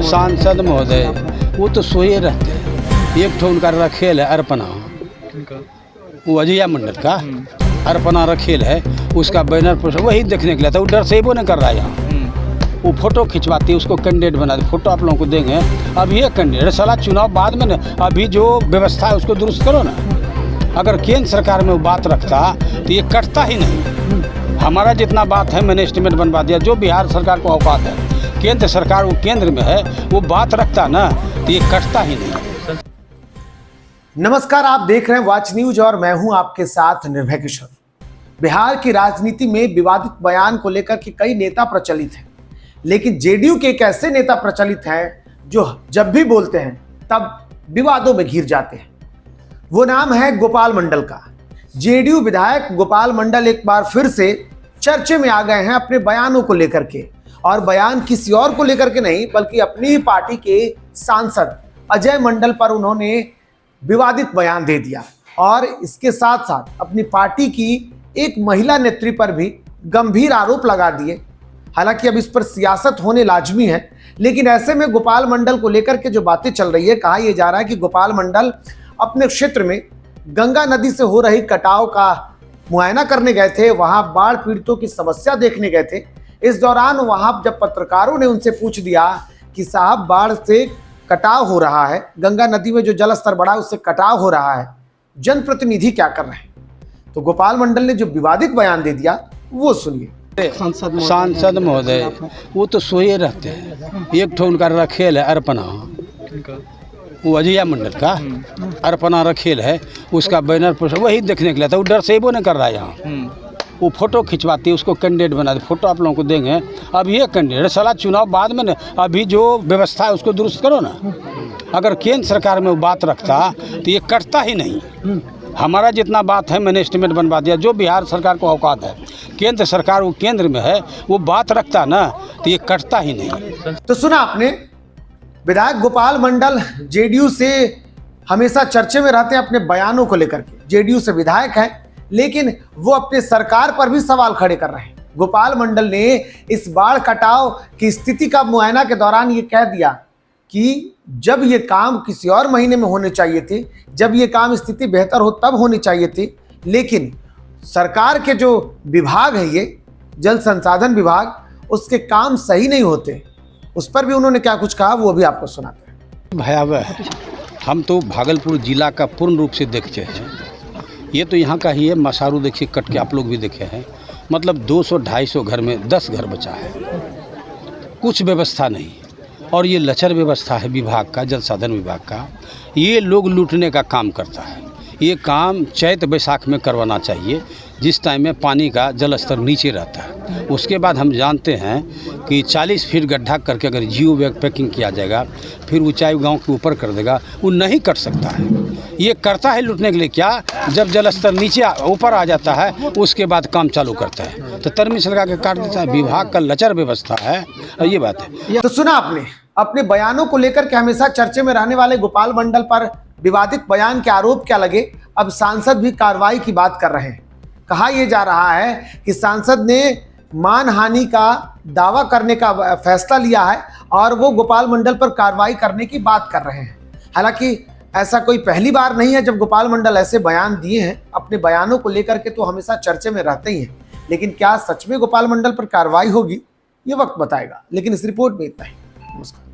सांसद महोदय वो तो सोए रहते हैं। एक ठो उनका रखेल है अर्पणा, वो अजय मंडल का अर्पणा रखेल है, उसका बैनर पर वही देखने के लिए था। वो डर से वो नहीं कर रहा है यहाँ, वो फोटो खिंचवाती है, उसको कैंडिडेट बना दे। फोटो आप लोगों को देंगे। अब ये कैंडिडेट साला चुनाव बाद में न, अभी जो व्यवस्था है उसको दुरुस्त करो ना। अगर केंद्र सरकार में वो बात रखता तो ये कटता ही नहीं। हमारा जितना बात है मैंने एस्टीमेट बनवा दिया। जो बिहार सरकार को औकात है, केंद्र सरकार वो केंद्र में है, वो बात रखता ना तो ये कटता ही नहीं। नमस्कार, आप देख रहे हैं वॉच न्यूज और मैं हूं आपके साथ निर्भय किशोर। बिहार की राजनीति में विवादित बयान को लेकर के कई नेता प्रचलित हैं, लेकिन जेडीयू के एक ऐसे नेता प्रचलित हैं जो जब भी बोलते हैं तब विवादों में घिर जाते हैं। वो नाम है गोपाल मंडल का। जेडीयू विधायक गोपाल मंडल एक बार फिर से चर्चे में आ गए हैं अपने बयानों को लेकर के, और बयान किसी और को लेकर के नहीं बल्कि अपनी ही पार्टी के सांसद अजय मंडल पर उन्होंने विवादित बयान दे दिया, और इसके साथ साथ अपनी पार्टी की एक महिला नेत्री पर भी गंभीर आरोप लगा दिए। हालांकि अब इस पर सियासत होने लाजमी है, लेकिन ऐसे में गोपाल मंडल को लेकर के जो बातें चल रही है, कहा यह जा रहा है कि गोपाल मंडल अपने क्षेत्र में गंगा नदी से हो रही कटाव का मुआयना करने गए थे, वहां बाढ़ पीड़ितों की समस्या देखने गए थे। इस दौरान वहां जब पत्रकारों ने उनसे पूछ दिया कि साहब बाढ़ से कटाव हो रहा है, गंगा नदी में जो जल स्तर बढ़ा है उससे कटाव हो रहा है, जनप्रतिनिधि क्या कर रहे हैं, तो गोपाल मंडल ने जो विवादित बयान दे दिया वो सुनिए। सांसद महोदय वो तो सोए रहते हैं। एक ठो उनका रखेल है अर्पणा, वो अजय मंडल का अर्पणा रखेल है, उसका बैनर पर वही देखने के लिए था। वो डर से वो नहीं कर रहा है यहाँ, वो फोटो खिंचवाती है, उसको कैंडिडेट बना दे। फोटो आप लोगों को देंगे। अब ये कैंडिडेट साला चुनाव बाद में न, अभी जो व्यवस्था है उसको दुरुस्त करो ना। अगर केंद्र सरकार में वो बात रखता तो ये कटता ही नहीं। हमारा जितना बात है मैंने एस्टीमेट बनवा दिया। जो बिहार सरकार को औकात है, केंद्र सरकार वो केंद्र में है, वो बात रखता ना तो ये कटता ही नहीं। तो सुना आपने, विधायक गोपाल मंडल जेडीयू से हमेशा चर्चे में रहते हैं अपने बयानों को लेकर के। जेडीयू से विधायक हैं, लेकिन वो अपने सरकार पर भी सवाल खड़े कर रहे हैं। गोपाल मंडल ने इस बाढ़ कटाव की स्थिति का मुआयना के दौरान ये कह दिया कि जब ये काम किसी और महीने में होने चाहिए थे, जब ये काम स्थिति बेहतर हो तब होनी चाहिए थी, लेकिन सरकार के जो विभाग है ये जल संसाधन विभाग, उसके काम सही नहीं होते। उस पर भी उन्होंने क्या कुछ कहा वो भी आपको सुनाते हैं। भयावह है। हम तो भागलपुर जिला का पूर्ण रूप से देखते हैं। ये तो यहाँ का ही है। मसारू देखिए कट के, आप लोग भी देखे हैं। मतलब 200-250 घर में 10 घर बचा है, कुछ व्यवस्था नहीं। और ये लचर व्यवस्था है विभाग का, जल साधन विभाग का। ये लोग लूटने का काम करता है। ये काम चैत बैसाख में करवाना चाहिए, जिस टाइम में पानी का जल स्तर नीचे रहता है। उसके बाद हम जानते हैं कि 40 फीट गड्ढा करके अगर जियो बैग पैकिंग किया जाएगा, फिर ऊंचाई गांव के ऊपर कर देगा, वो नहीं कर सकता है। ये करता है लूटने के लिए। क्या, जब जल स्तर नीचे ऊपर आ जाता है उसके बाद काम चालू करता है, तो तरमीश लगा के काट देता है। विभाग का लचर व्यवस्था है, और ये बात है। तो सुना आपने, अपने बयानों को लेकर के हमेशा चर्चे में रहने वाले गोपाल मंडल पर विवादित बयान के आरोप क्या लगे, अब सांसद भी कार्रवाई की बात कर रहे हैं। कहा यह जा रहा है कि सांसद ने मानहानि का दावा करने का फैसला लिया है और वो गोपाल मंडल पर कार्रवाई करने की बात कर रहे हैं। हालांकि ऐसा कोई पहली बार नहीं है जब गोपाल मंडल ऐसे बयान दिए हैं। अपने बयानों को लेकर के तो हमेशा चर्चे में रहते ही हैं, लेकिन क्या सच में गोपाल मंडल पर कार्रवाई होगी ये वक्त बताएगा। लेकिन इस रिपोर्ट में इतना ही। नमस्कार।